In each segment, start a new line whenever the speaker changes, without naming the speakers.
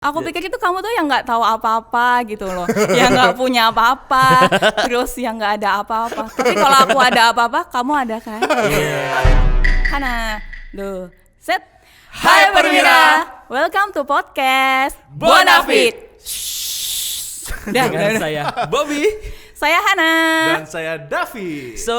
Aku pikir itu kamu tuh yang nggak tahu apa-apa gitu loh, yang nggak punya apa-apa, terus yang nggak ada apa-apa. Tapi kalau aku ada apa-apa, kamu ada kan? Hana, do, set. Hai Perwira, welcome to podcast Bonafit.
Dengan saya Bobby.
Saya Hana.
Dan saya Davi.
So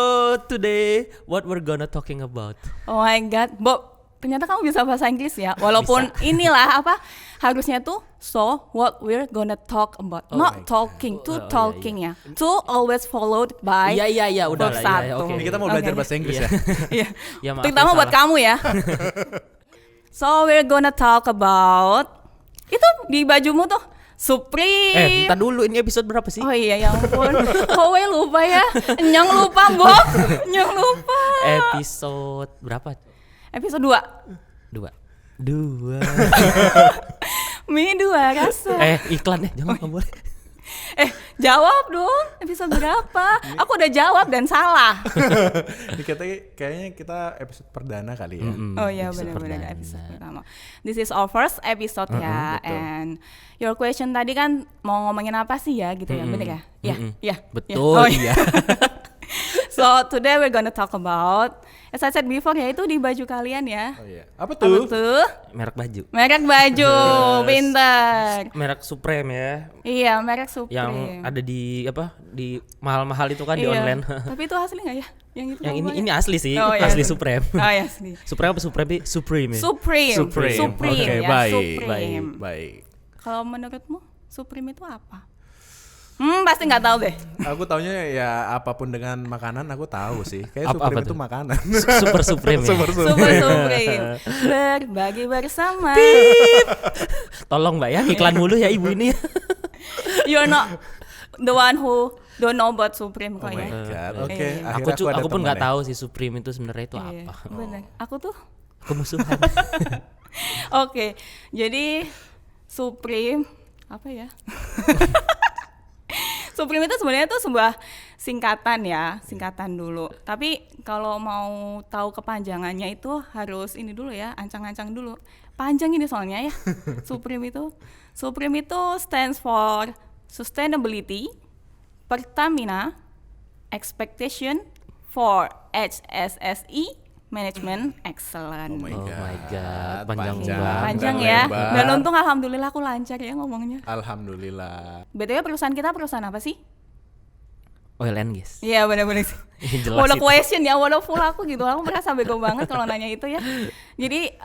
today what we're gonna talking about?
Oh my god, Bob, ternyata kamu bisa bahasa Inggris ya. Walaupun inilah apa harusnya tuh so what we're gonna talk about, not talking, to talking ya. To always followed by
Iya udah
verb
lah.
satu.
Oke.
Ini kita mau belajar bahasa Inggris ya.
Iya.
Ya, maaf,
Terutama buat
salah.
kamu ya. So we're gonna talk about itu di bajumu tuh Supreme.
Bentar dulu, ini episode berapa sih?
Oh iya, ya ampun. Kowe lupa ya. Nyong lupa, Bob. Nyong lupa.
Episode berapa?
Episode 2.
Dua.
Mi 2 rasa.
Iklan ya, jangan nggak boleh.
Jawab dong. Episode berapa? Aku udah jawab dan salah.
Ini kayaknya kita episode perdana kali ya.
Oh iya, benar-benar episode pertama. This is our first episode ya.
betul.
And your question tadi kan mau ngomongin apa sih ya gitu ya, bener ya? Iya.
Betul,
Oh,
iya.
So today we're gonna talk about, as I said before ya, itu di baju kalian ya.
Oh iya. Apa
Apa
tuh?
tuh?
Merek baju.
Merek baju, pintar.
Merek Supreme ya.
Iya, merek Supreme.
Yang ada di apa? Di mahal-mahal itu kan di
Iya.
online.
Tapi itu asli nggak ya? Yang itu
Yang
namanya?
ini asli sih,
Oh, iya.
asli Supreme.
Oh iya, asli.
Supreme apa Supreme? Supreme. Ya?
Supreme. Supreme
Oke,
ya,
baik.
Supreme.
Baik.
Kalau menurutmu Supreme itu apa? Pasti nggak tahu deh.
Aku taunya ya apapun dengan makanan aku tahu sih. Kayak
Apa
Supreme
tuh?
itu makanan.
Super Supreme. Ya?
Super
Super Supreme. Berbagi bersama.
Tolong Mbak ya, iklan mulu ya ibu ini.
You're not the one who don't know about Supreme
Oh
kok
my
ya.
god.
Iya.
Oke,
Aku
akhirnya ada
Aku pun
teman
nggak
ya.
tahu sih Supreme itu sebenarnya itu
Iya,
apa.
bener. Aku tuh
Kemusuhan.
oke. Jadi Supreme apa ya? Supreme itu sebenarnya tuh sebuah singkatan ya, singkatan dulu. Tapi kalau mau tahu kepanjangannya itu harus ini dulu ya, ancang-ancang dulu. Panjang ini soalnya ya. Supreme itu stands for Sustainability, Pertamina, Expectation, for HSSE, Management Excellent.
Oh my
Oh
god.
my god, panjang banget.
Panjang
dan
ya.
lebar.
Dan untung alhamdulillah aku lancar ya ngomongnya.
Alhamdulillah.
BTW perusahaan kita perusahaan apa sih?
Oil and gas.
Iya benar-benar sih.
Jelas
What a
itu.
question ya, what a full aku gitu. Aku merasa bego banget kalau nanya itu ya. Jadi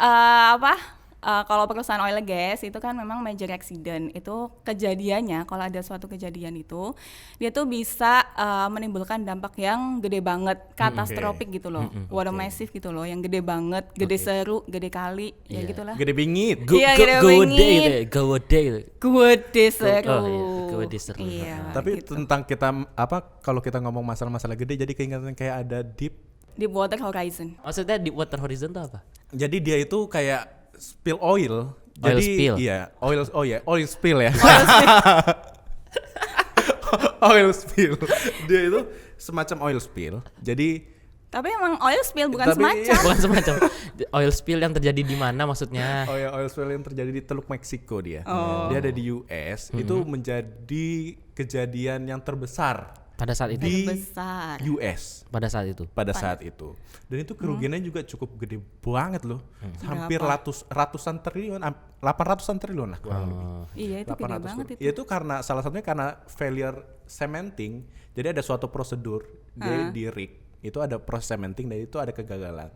kalau perusahaan oil and gas itu kan memang major accident. Itu kejadiannya kalau ada suatu kejadian itu dia tuh bisa menimbulkan dampak yang gede banget, katastrofik gitu loh. What a massive gitu loh, yang gede banget, gede seru, gede kali, ya
Iya.
gitulah.
Gede bingit.
Iya, gede
Gede
bingit.
gitu ya, gede gitu.
Gede seru.
Oh, iya, gede seru.
Iya.
Tapi
gitu.
tentang kita kalau kita ngomong masalah-masalah gede jadi keingetan kayak ada
Deepwater Horizon.
Maksudnya di Water Horizon tuh apa?
Jadi dia itu kayak spill oil.
Oil
Jadi
spill.
iya, oil spill ya. Oil spill. Dia itu semacam oil spill. Jadi
Tapi emang oil spill bukan
Tapi-
semacam.
Bukan semacam oil spill yang terjadi di mana maksudnya?
oil spill yang terjadi di Teluk Meksiko dia.
Oh.
Dia ada di US. Itu menjadi kejadian yang terbesar
Pada saat itu.
di
Besar.
US
Pada saat itu.
pada saat itu. Dan itu kerugiannya juga cukup gede banget loh. Hampir ratusan triliun, 800-an triliun lah kurang lebih.
Iya itu gede banget itu.
Ya itu karena salah satunya karena failure cementing. Jadi ada suatu prosedur di rig itu ada proses cementing dan itu ada kegagalan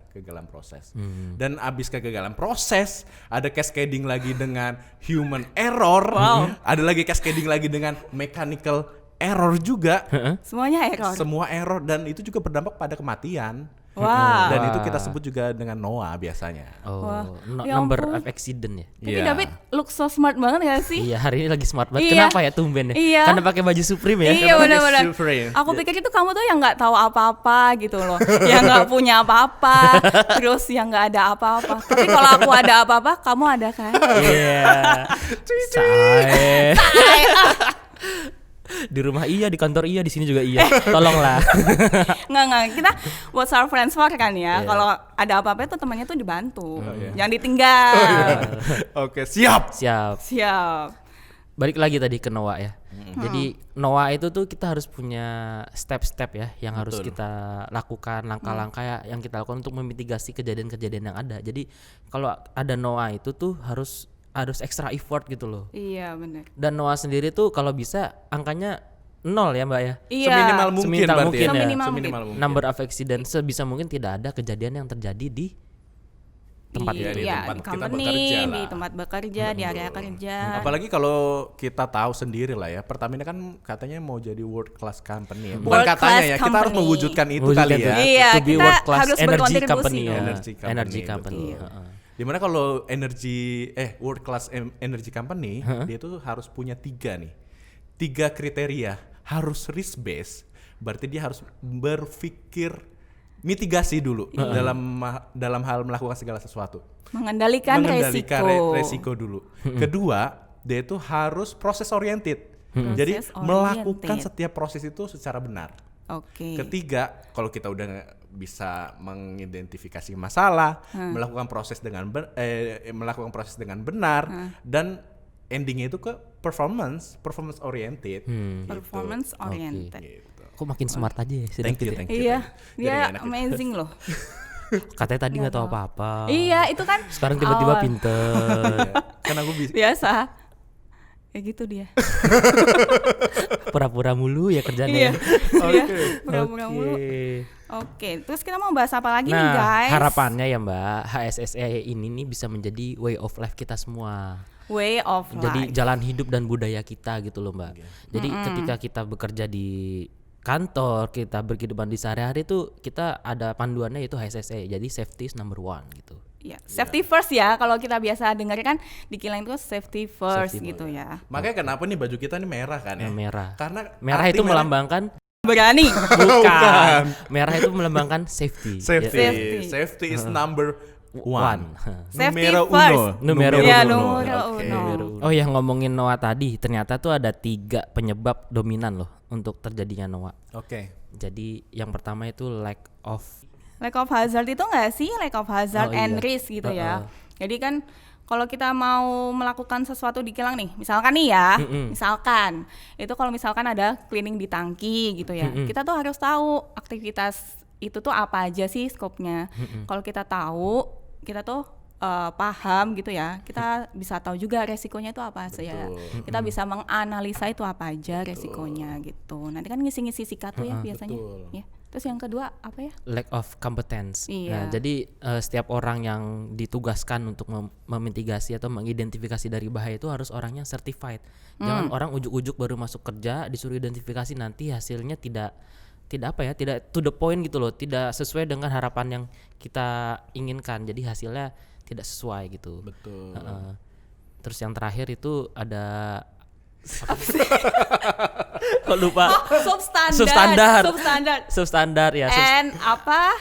proses. Dan abis kegagalan proses ada cascading lagi dengan human error. Ada lagi cascading lagi dengan mechanical error juga.
Semuanya error.
Semua error dan itu juga berdampak pada kematian.
Wah.
Dan itu kita sebut juga dengan NOAA biasanya.
Oh,
Wah, ya
number
ampun.
of accident ya.
Tapi
Iya.
David look so smart banget gak sih?
Iya, hari ini lagi smart banget.
Iya.
Kenapa ya tumben ya?
Iya.
Karena pakai baju Supreme ya.
Iya benar-benar.
Supreme.
Aku pikir itu kamu tuh yang nggak tahu apa-apa gitu loh, yang nggak punya apa-apa, terus yang nggak ada apa-apa. Tapi kalau aku ada apa-apa, kamu ada kan?
Iya. Say. Di rumah iya, di kantor iya, di sini juga iya. Tolonglah.
Nggak, kita buat self transfer kan ya.
Iya.
Kalau ada apa-apa itu temannya tuh dibantu,
iya.
jangan ditinggal.
Oke, siap.
Siap.
Siap.
Balik lagi tadi ke Noah ya. Jadi Noah itu tuh kita harus punya step-step ya yang harus
Betul.
kita lakukan, langkah-langkah yang kita lakukan untuk memitigasi kejadian-kejadian yang ada. Jadi kalau ada Noah itu tuh harus extra effort gitu loh.
Iya benar.
Dan Noah sendiri tuh kalau bisa angkanya 0 ya Mbak ya.
Iya.
Seminimal mungkin
Seminimal
berarti
mungkin
ya.
ya.
Seminimal mungkin.
Number of accident sebisa mungkin tidak ada kejadian yang terjadi di tempat
di,
itu. Di
ya,
tempat
di
kita
company,
bekerja
di
lah.
tempat bekerja, di area kerja.
Apalagi kalau kita tahu sendiri lah ya, Pertamina kan katanya mau jadi world class company ya. Bukan
World
katanya
class
ya, kita harus
company.
mewujudkan itu
Wujudkan
kali
tuh.
ya.
Iya,
To be
kita
world class
harus
energy
berkontribusi
company
dong.
ya.
Energy company,
Energy company.
betul.
heeh.
Dimana kalau world class energy company, dia tuh harus punya 3 nih. 3 kriteria, harus risk based. Berarti dia harus berpikir mitigasi dulu dalam hal melakukan segala sesuatu.
Mengendalikan resiko.
Dulu. Kedua, dia itu harus proses oriented. Jadi
Process
melakukan
oriented.
setiap proses itu secara benar.
Oke.
Ketiga, kalau kita udah bisa mengidentifikasi masalah, melakukan proses dengan benar dan endingnya itu ke performance oriented. Gitu.
Performance oriented.
Gitu.
Kok makin smart aja ya
Thank you.
Iya,
Jadi
dia
enak gitu.
amazing loh.
Katanya tadi nggak tahu apa-apa.
Iya, itu kan
Sekarang tiba-tiba
awal.
pinter.
Kan aku bisa.
Biasa. Kayak gitu dia.
Pura-pura mulu ya kerjanya.
Iya. Iya, pura-pura mulu. Oke, terus kita mau bahas apa lagi nih
Nah,
guys?
harapannya ya Mbak, HSSE ini nih bisa menjadi way of life kita semua.
Way of
Jadi
life.
jalan hidup dan budaya kita gitu loh Mbak. Jadi ketika kita bekerja di kantor, kita berkehidupan di sehari-hari tuh kita ada panduannya yaitu HSSE. Jadi safety is number 1 gitu.
Ya, safety first ya. Kalau kita biasa dengar kan di kilang itu safety first
Safety
gitu ya.
Makanya kenapa nih baju kita nih merah kan ya?
Yang merah.
Karena
Merah
arti
itu melambangkan
Berani.
bukan. Merah itu melambangkan safety.
safety.
Safety.
Safety is number 1.
Safety
Numero
first.
uno.
Numero
Ya,
uno.
numero
Oke.
uno.
Oh ya, ngomongin Noah tadi, ternyata tuh ada 3 penyebab dominan loh untuk terjadinya Noah.
Oke.
Jadi yang pertama itu lack of
Lack of hazard itu enggak sih? Lack of hazard
Oh, iya.
and risk gitu ya. Jadi kan kalau kita mau melakukan sesuatu di kilang nih, misalkan nih ya, misalkan itu kalau misalkan ada cleaning di tangki gitu ya, kita tuh harus tahu aktivitas itu tuh apa aja sih skopnya. Kalau kita tahu, kita tuh paham gitu ya, kita bisa tahu juga resikonya itu apa saja. Kita bisa menganalisa itu apa aja resikonya gitu. Nanti kan ngisi-ngisi sikat tuh ya biasanya.
betul.
Ya. Terus yang kedua apa ya?
lack of competence.
Iya.
Nah, jadi setiap orang yang ditugaskan untuk memitigasi atau mengidentifikasi dari bahaya itu harus orang yang certified. Jangan orang ujuk-ujuk baru masuk kerja disuruh identifikasi nanti hasilnya tidak to the point gitu loh, tidak sesuai dengan harapan yang kita inginkan. Jadi hasilnya tidak sesuai gitu.
Betul.
Terus yang terakhir itu ada kok lupa? Substandar ya.
And apa?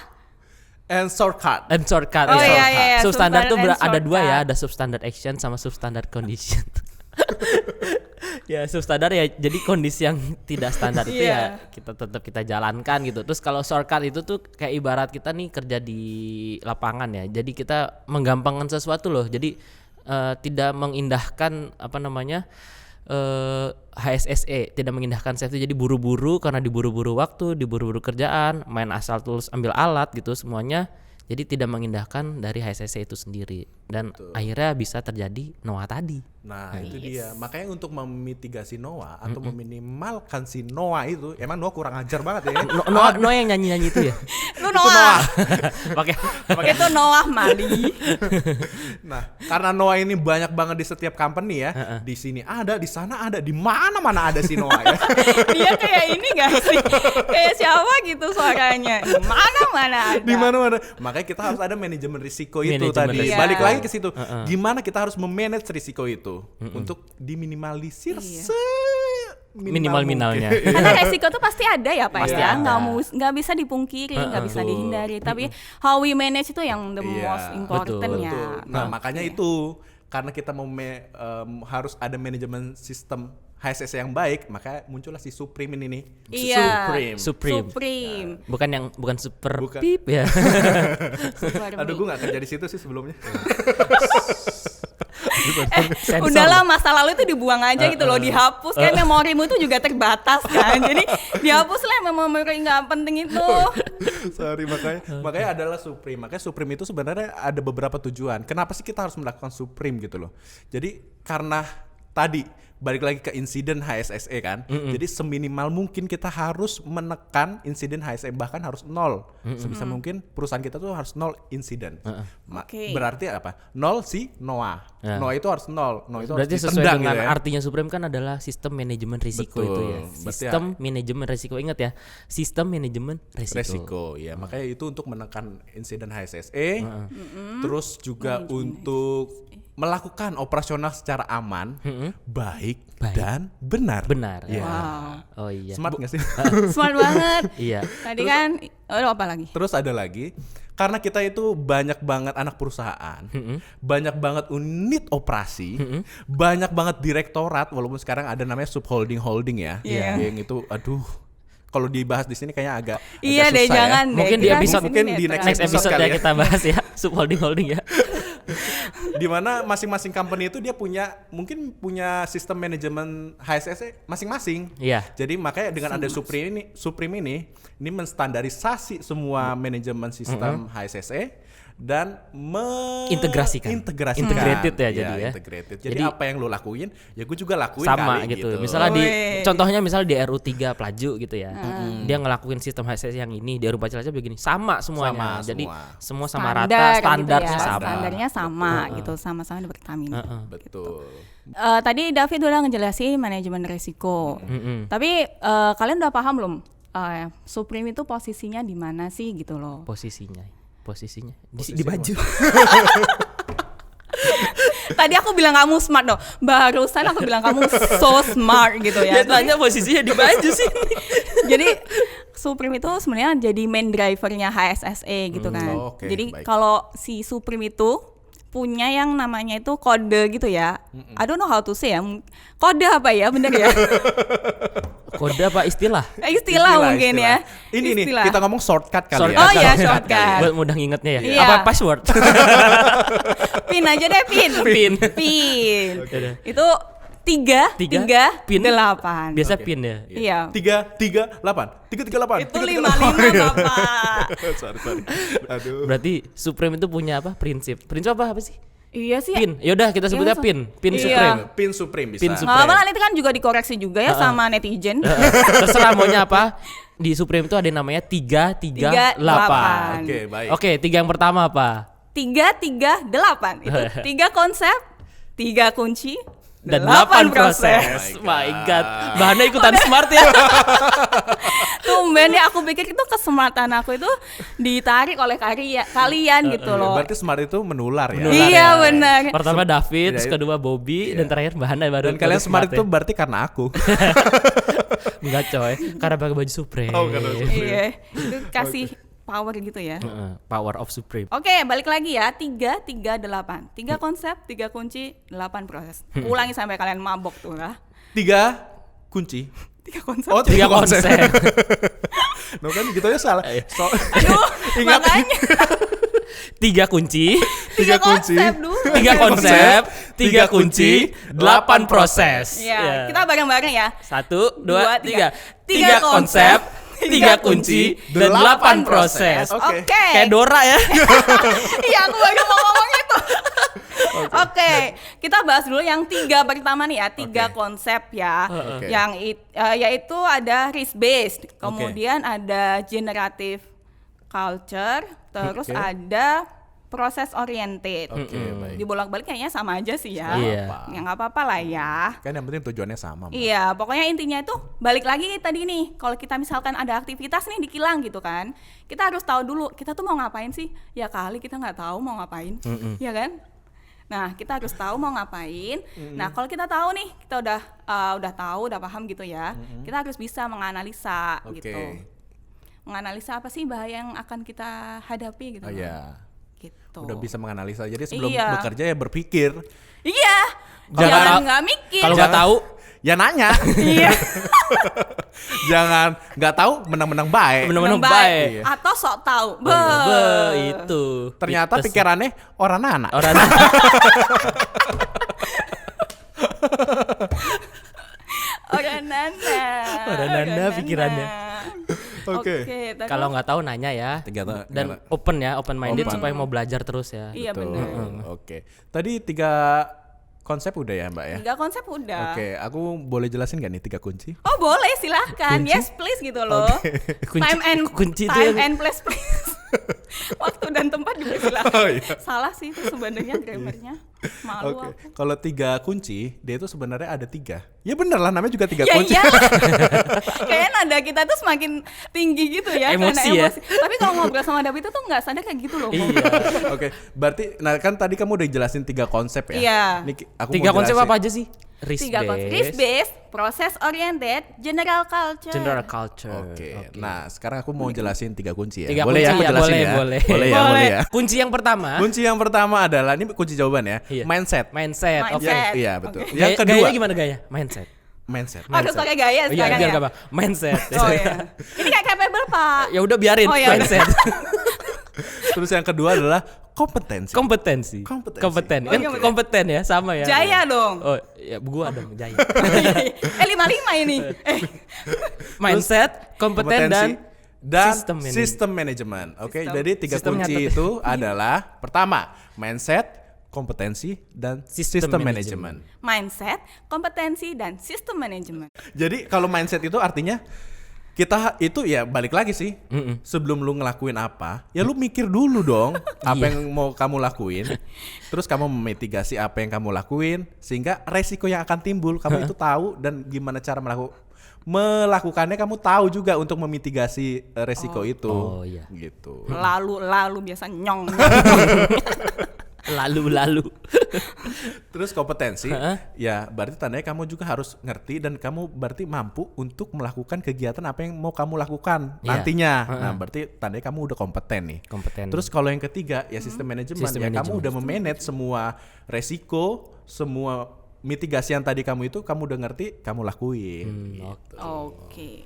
And shortcut.
And shortcut.
Oh,
ya.
iya.
Substandar tuh
Substandard and
ada 2 ya,
shortcut.
ada substandard action sama substandard condition. Ya substandar ya, jadi kondisi yang tidak standar itu
Iya.
ya kita jalankan gitu. Terus kalau shortcut itu tuh kayak ibarat kita nih kerja di lapangan ya. Jadi kita menggampangkan sesuatu loh. Jadi tidak mengindahkan HSSE, tidak mengindahkan safety. Jadi buru-buru karena diburu-buru waktu, diburu-buru kerjaan, main asal tulus ambil alat gitu semuanya. Jadi tidak mengindahkan dari HSSE itu sendiri dan akhirnya bisa terjadi Noah tadi.
Nah, itu dia. Makanya untuk memitigasi Noah atau meminimalkan si Noah itu, emang Noah kurang ajar banget ya.
Noah yang nyanyi itu ya.
Itu Noah.
Pakai
Itu Noah Mali.
Nah, karena Noah ini banyak banget di setiap company ya. Di sini ada, di sana ada, di mana-mana ada si Noah ya.
Dia kayak ini gak sih? Kayak siapa gitu suaranya. Di mana-mana ada.
Di mana-mana. Makanya kita harus ada manajemen risiko itu
Manajemen
tadi.
risiko.
Balik lagi ke situ. Gimana kita harus memanage risiko itu untuk diminimalisir
minimal-minimalnya.
Karena resiko tuh pasti ada ya Pak
Pasti
ya.
ada.
Nggak bisa dipungkiri, nggak bisa dihindari. Tapi how we manage itu yang the
Iya,
most important
betul,
ya.
Nah, makanya itu karena kita mau harus ada manajemen sistem HSS yang baik, maka muncullah si Supreme ini nih.
Iya.
Supreme. Bukan super
Bukan.
pip ya.
Super
Aduh,
mie.
gue gak kerja di situ sih sebelumnya.
Sensor.
Udahlah, masa lalu itu dibuang aja gitu loh, dihapus kan, memorimu itu juga terbatas kan, jadi dihapus lah memori nggak penting itu.
Sorry, makanya adalah Supreme. Makanya Supreme itu sebenarnya ada beberapa tujuan. Kenapa sih kita harus melakukan Supreme gitu loh? Jadi karena tadi balik lagi ke insiden HSSE kan. Jadi seminimal mungkin kita harus menekan insiden HSSE, bahkan harus 0. Sebisa mungkin perusahaan kita tuh harus 0 insiden.
Oke.
Berarti apa? 0 si NOA.
Ya.
NOA itu harus 0. NOA itu
Berarti
harus
sesuai
ditendang
dengan
gitu ya.
artinya Supreme kan adalah sistem manajemen risiko.
Betul.
Itu ya.
Berarti
Sistem manajemen risiko, ingat ya. Sistem manajemen risiko.
Ya, makanya itu untuk menekan insiden HSSE. Terus juga untuk melakukan operasional secara aman, baik dan benar.
Benar.
Ya.
Wow,
Oh iya.
Smart nggak sih?
smart banget.
Iya.
Tadi kan, apa lagi?
Terus ada lagi, karena kita itu banyak banget anak perusahaan, banyak banget unit operasi, banyak banget direktorat, walaupun sekarang ada namanya subholding ya.
Iya.
Yang itu, aduh, kalau dibahas di sini kayaknya agak
Iya
agak
deh,
susah
jangan
ya.
deh.
Mungkin di
Kita
episode-
sini
mungkin di
netral.
next
Episode
kali
ya
ya.
kita bahas ya subholding ya.
Di mana masing-masing company itu dia mungkin punya sistem manajemen HSS masing-masing.
Iya.
Jadi makanya dengan ada Supreme ini menstandarisasi semua manajemen sistem HSSE dan
Integrasikan. Integrated ya jadi ya.
Integrated. Jadi,
Jadi
apa yang lo lakuin, ya gue juga lakuin
sama
kali
gitu. Misalnya
Wih.
contohnya misalnya di RU3 Pelaju gitu ya. Dia ngelakuin sistem HSS yang ini, di RU Cilacap begini. Sama semuanya.
Sama
Jadi
semua.
semua sama rata,
Standar
standar
gitu
sih
ya.
sama.
Standarnya sama gitu, sama-sama di Pertamina.
Betul.
Tadi David udah ngejelasin manajemen risiko. Tapi kalian udah paham belum? Supreme itu posisinya di mana sih gitu loh?
Posisinya
Posisi
baju.
Tadi aku bilang kamu smart dong. Barusan aku bilang kamu so smart gitu ya.
tanya posisinya di baju sih.
Jadi Supreme itu sebenarnya jadi main drivernya HSSE gitu kan.
Oke,
Jadi
baik.
kalau si Supreme itu punya yang namanya itu kode gitu ya. I don't know how to say ya. Kode apa ya, bener ya?
Kode apa istilah?
Istilah mungkin ya.
Ini nih
Istilah.
kita ngomong shortcut kali
Shortcut.
ya.
Oh iya, shortcut.
Buat mudah ngingetnya ya.
Iya.
Apa password?
Pin aja deh, pin.
Pin.
Pin.
Udah.
Itu 3,
Tiga,
3,
pin.
8.
Biasa
Oke.
pin ya.
Iya.
338.
Itu 55 Bapak.
Sorry. Aduh.
Berarti Supreme itu punya apa? Prinsip. Prinsip apa sih?
Iya sih.
Pin. Yaudah kita sebutnya
Iya,
pin. Pin
iya.
Supreme.
Pin Supreme bisa.
Pin
Nggak
Supreme.
apa-apa, nanti kan juga dikoreksi juga ya sama netizen.
Terserah maunya apa. Di Supreme itu ada yang namanya 338.
Oke, baik.
Oke, 3 yang pertama apa?
338 itu 3 konsep, 3 kunci,
Dan 8
8
proses.
Oh
My God. Bahannya ikutan smart ya.
Tumben ya, aku pikir itu kesmartan aku itu ditarik oleh kalian gitu loh.
Berarti smart itu menular ya.
Menular
Iya
ya.
benar.
Pertama David, terus
Iya.
kedua Bobby, dan terakhir Bahana baru.
Dan kalian
baru
smart itu
ya.
berarti karena aku.
Enggak coy, karena pakai baju Supreme.
Oh, karena Supreme.
Iya, itu kasih power gitu ya.
Power of Supreme.
Oke, balik lagi ya. 338. 3 konsep, 3 kunci, 8 proses. Ulangi sampai kalian mabok tuh lah.
3 kunci.
3 konsep.
Oh,
3 konsep.
No kan gitu ya salah.
Aduh,
Ingat.
makanya
3 kunci,
3 kunci.
konsep dulu.
3 konsep, 3 kunci, 8 proses.
Ya, kita bareng-bareng ya.
1, 2,
Dua,
3.
tiga.
3 konsep, 3 kunci, dan 8 proses.
Oke.
Kayak Dora ya.
Iya, aku baru mau ngomong itu. Oke, kita bahas dulu yang 3 pertama nih ya, 3
Oke.
konsep ya.
Oke.
Yang yaitu ada risk based, kemudian ada generative culture, terus
Oke.
ada proses oriented.
Oke, baik.
Dibolak-balik kayaknya sama aja sih ya.
Iya.
Ya nggak apa-apa lah ya.
Kan yang penting tujuannya sama. Mbak.
Iya, pokoknya intinya itu balik lagi tadi nih. Kalau kita misalkan ada aktivitas nih di kilang gitu kan, kita harus tahu dulu kita tuh mau ngapain sih. Ya kali kita nggak tahu mau ngapain, ya kan? Nah, kita harus tahu mau ngapain. Nah, kalau kita tahu nih, kita udah tahu, udah paham gitu ya. Kita harus bisa menganalisa
Oke.
gitu. Menganalisa apa sih bahaya yang akan kita hadapi gitu.
Oh iya.
Gitu.
Udah bisa menganalisa. Jadi sebelum
Iya.
bekerja ya berpikir.
Iya.
Jangan-
Jangan nggak mikir.
Kalau nggak tahu,
ya nanya.
Iya.
Jangan nggak tahu menang-menang baik.
Menang-menang
Baik.
baik.
Atau sok tahu.
Itu.
Ternyata
Itu sih.
pikirannya orang anak.
orang
Orang nana.
Orang nana pikirannya.
Oke.
Terus-
kalau nggak tahu nanya ya. Dan open ya, open minded
Open.
supaya mau belajar terus ya.
Iya
Betul.
benar.
Oke. Tadi 3 konsep udah ya Mbak ya?
3 konsep udah.
Oke, aku boleh jelasin gak nih 3 kunci?
Oh boleh silahkan. Yes please gitu loh.
Kunci itu
time
yang-
and place please. Waktu dan tempat juga silahkan.
Oh, iya.
Salah sih itu sebenarnya grammarnya. Malu
Oke.
aku.
Kalau 3 kunci, dia itu sebenarnya ada 3. Ya bener lah, namanya juga 3
Ya
kunci.
iya. Kayaknya nada kita tuh semakin tinggi gitu ya.
Emosi
karena
ya.
emosi. Tapi kalau ngobrol sama David itu tuh nggak sadar kayak gitu loh.
Iya.
Oke, berarti nah kan tadi kamu udah jelasin 3 konsep ya?
Iya.
Ini aku
3
mau
konsep
jelasin.
apa aja sih? Risk
3 konsep. Risk based, process oriented, general culture.
general culture.
Oke. Nah, sekarang aku mau jelasin 3 kunci ya.
3
boleh
kunci
ya aku
ya,
jelasin
boleh,
ya?
boleh.
Boleh ya, boleh ya.
Kunci yang pertama,
Kunci yang pertama adalah ini kunci jawaban ya.
Iya.
Mindset.
mindset. Oke.
Mindset.
Iya, betul.
Oke.
Yang kedua,
Gaya gimana gaya? Mindset.
mindset.
Harus pakai gaya
Oh, iya,
sekarang
biar
ya.
gak apa? Mindset.
Oh iya. Ini kayak capable Pak.
Ya udah biarin
Oh, ya udah.
mindset.
Terus yang kedua adalah kompetensi.
Kompetensi.
Kompetensi.
Kompeten.
Oh,
Kan
kompeten.
kompeten ya, sama ya.
Jaya dong.
Oh, ya gua dong Jaya.
55 ini.
Mindset, kompeten dan
sistem manajemen. Oke,
Sistem.
jadi 3
Sistem
kunci
nyatet.
itu adalah pertama, mindset, kompetensi dan
Sistem
sistem
manajemen.
manajemen.
Mindset, kompetensi dan sistem manajemen.
Jadi kalau mindset itu artinya kita itu ya balik lagi sih.
Mm-mm.
Sebelum lu ngelakuin apa, ya lu mikir dulu dong apa yang mau kamu lakuin. Terus kamu memitigasi apa yang kamu lakuin sehingga resiko yang akan timbul kamu itu tahu dan gimana cara melakukannya kamu tahu juga untuk memitigasi resiko itu.
Oh, iya.
Gitu.
Lalu biasa nyong.
Lalu.
Terus kompetensi,
Heeh.
ya berarti tandanya kamu juga harus ngerti dan kamu berarti mampu untuk melakukan kegiatan apa yang mau kamu lakukan
Iya.
nantinya.
Heeh.
Nah, berarti tandanya kamu udah kompeten nih.
Kompeten.
Terus kalau yang ketiga ya sistem manajemen,
Sistem
ya kamu
manajemen.
udah memanage semua resiko, semua mitigasi yang tadi kamu itu kamu udah ngerti, kamu lakuin. Gitu.
Oke.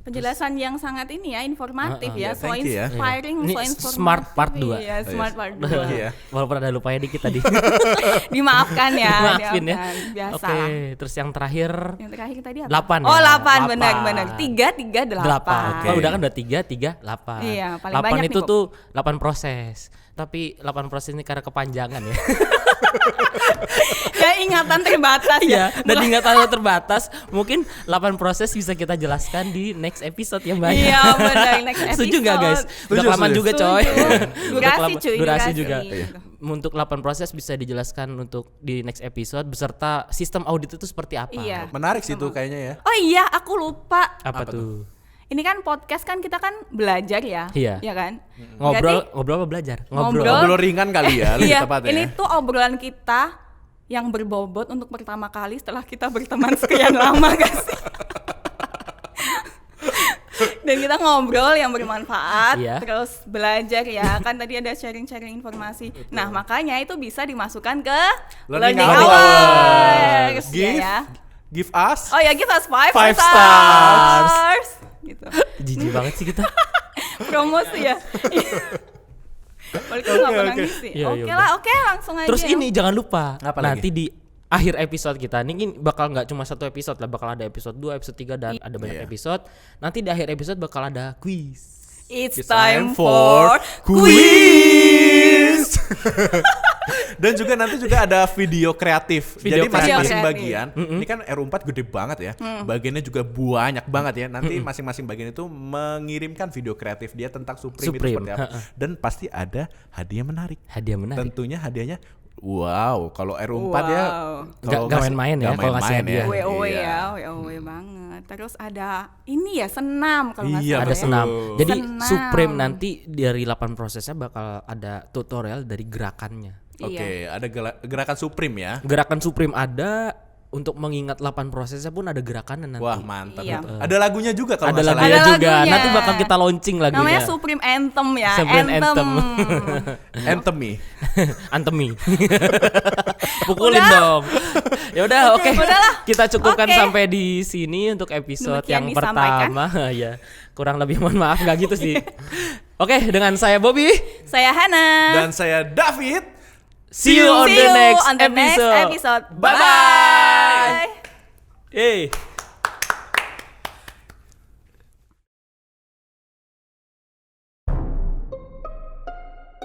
Penjelasan yang sangat ini ya informatif
ya,
ya, so
thank you ya.
inspiring,
Ini
so informatif.
smart part 2.
Iya, smart part 2.
Iya.
Walaupun ada lupanya dikit tadi.
Dimaafkan ya,
Maafin ya.
dimaafkan. Biasa.
Oke, terus yang terakhir
Yang terakhir tadi apa?
8
Oh,
ya.
8 benar. 3 8.
8.
Oke.
Kalau udah kan udah 3 8.
Iya, paling
8
banyak
itu
nih kok.
tuh 8 proses. Tapi 8 proses ini karena kepanjangan ya.
Ya ingatan terbatas
Iya,
ya.
dan ingatan lo terbatas. Mungkin 8 proses bisa kita jelaskan di next episode yang banyak.
Iya, benar, next episode.
Setuju nggak guys? Udah
Setuju,
kelamaan
setuju.
juga coy.
Setuju.
Udah
Durasi,
kelamaan-
cuy,
durasi
durasi.
juga.
Iya.
Untuk 8 proses bisa dijelaskan untuk di next episode beserta sistem audit itu seperti apa.
Iya.
Menarik sih itu kayaknya ya.
Oh iya, aku lupa.
Apa,
Apa
tuh?
Ini kan podcast kan kita kan belajar ya.
Iya.
Ya kan?
Ngobrol apa belajar?
Ngobrol.
Ngobrol ringan kali ya, lebih
Iya,
tepatnya.
ini
ya.
tuh obrolan kita yang berbobot untuk pertama kali setelah kita berteman sekian lama guys. Dan kita ngobrol yang bermanfaat,
Iya.
terus belajar ya, kan tadi ada sharing-sharing informasi. Nah makanya itu bisa dimasukkan ke
Learning
Learning
Hours.
Hours. Ya.
Give us
Oh ya, give us 5
5
stars. Gitu.
Jijik banget sih kita.
Promosi ya. Balik nggak
Oke,
pernah
oke.
ngisi.
Iya,
Oke
iya,
lah, oke langsung aja.
Terus
ya.
ini jangan lupa
Apa
nanti
lagi?
di akhir episode kita ini bakal nggak cuma 1 episode lah, bakal ada episode 2, episode 3 dan ada banyak
Iya.
episode. Nanti di akhir episode bakal ada quiz.
It's
It's
time for
quiz. Dan juga nanti juga ada video kreatif.
Video
Jadi masing-masing
kreatif.
bagian, ini kan R4 gede banget ya. Bagiannya juga banyak banget ya. Nanti masing-masing bagian itu mengirimkan video kreatif dia tentang Supreme, itu
Supreme,
seperti apa. Dan pasti ada hadiah menarik.
Hadiah menarik.
Tentunya hadiahnya wow, kalau R4 ya kalau
Nggak main-main ya,
nggak
kalau ngasih
main-main
hadiah.
WOW
Iya.
ya, WOW banget. Terus ada ini ya senam kalau nggak
Iya,
salah
Ada
ya.
senam. Jadi
Senam.
Supreme nanti dari 8 prosesnya bakal ada tutorial dari gerakannya.
Oke, ada gerakan Supreme ya.
Gerakan Supreme ada, untuk mengingat 8 prosesnya pun ada gerakannya nanti.
Wah, mantap
Iya.
itu. Ada lagunya juga kalau
Ada
nggak salah
lagunya
ya.
Ada
juga.
lagunya.
Nanti bakal kita launching lagunya.
Namanya Supreme Anthem ya.
Supreme Anthem.
Anthem me.
Antemi. Pukulin
Udah.
dong. Ya udah, oke.
udahlah.
Kita cukupkan
Oke.
sampai di sini untuk episode
Demikian
yang
disampaikan.
pertama. Ya, kurang lebih mohon maaf nggak gitu sih. Oke, dengan saya Bobby.
Saya Hana.
Dan saya David.
See you on
See
the
you
next
on the next
episode.
episode.
Bye bye. Hey.